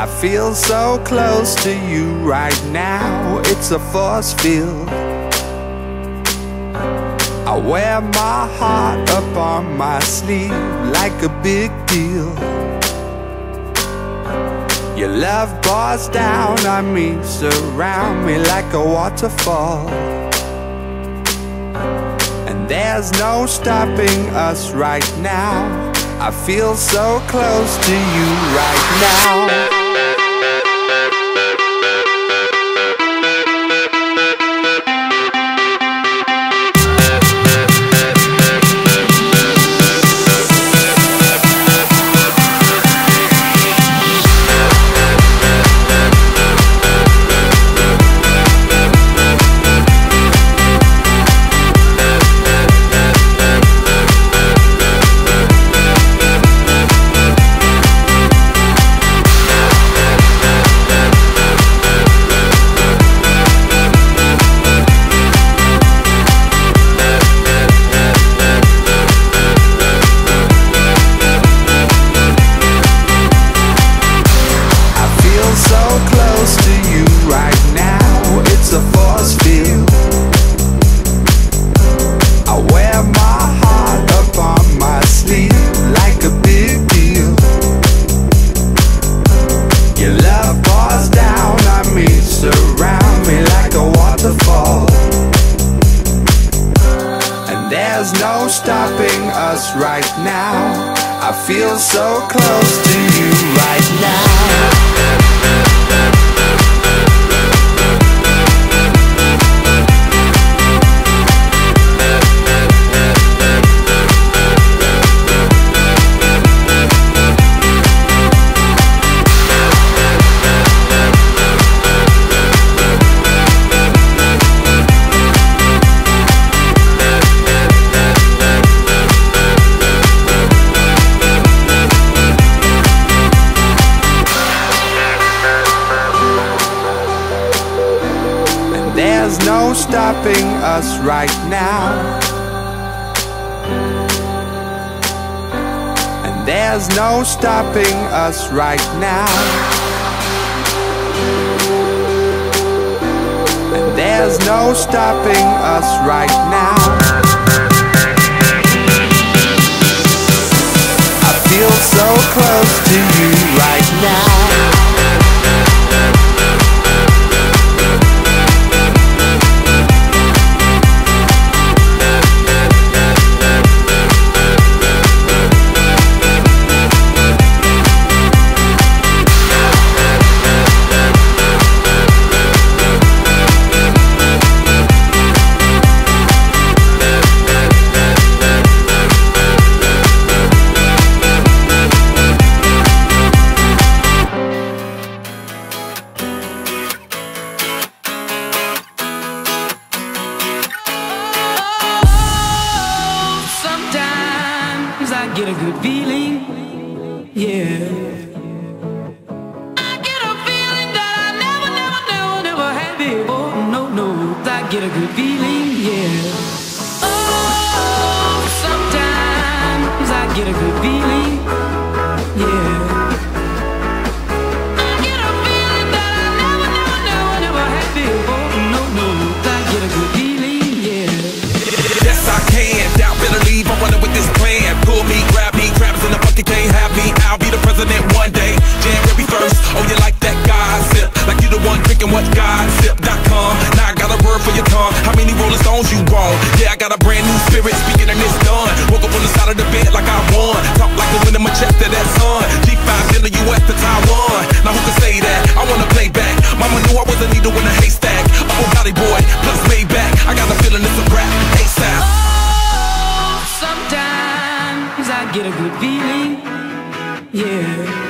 I feel so close to you right now, it's a force field. I wear my heart up on my sleeve like a big deal. Your love pours down on me, surround me like a waterfall. And there's no stopping us right now. I feel so close to you right now. There's no stopping us right now. I feel so close to you right now. There's no stopping us right now. And there's no stopping us right now. And there's no stopping us right now. I feel so close to you right now. I get a good feeling, yeah. I get a feeling that I never had before. No, I get a good feeling, yeah. Oh, sometimes I get a good feeling, yeah. I get a feeling that I never had before. No, I get a good feeling, yeah. Yes, I can. Doubt, better leave. I'm running with this plan. Pull me, grab me, crabs in the bucket can't have me. I'll be the president one day. January 1st. Oh, you like that gossip? Like you the one drinking what gossip.com. Now I got a word for your tongue. How many Rolling Stones you want? Yeah, I got a brand new spirit speaking and it's done. Woke up on the side of the bed like I won. Talk like the wind in my chest to that sun. G5 in the US to Taiwan. Now who can say that? I wanna play back. Mama knew I was a needle in a haystack. A Bugatti boy plus Maybach. I got a feeling it's a rap. ASAP. Sometimes I get a good feeling, yeah.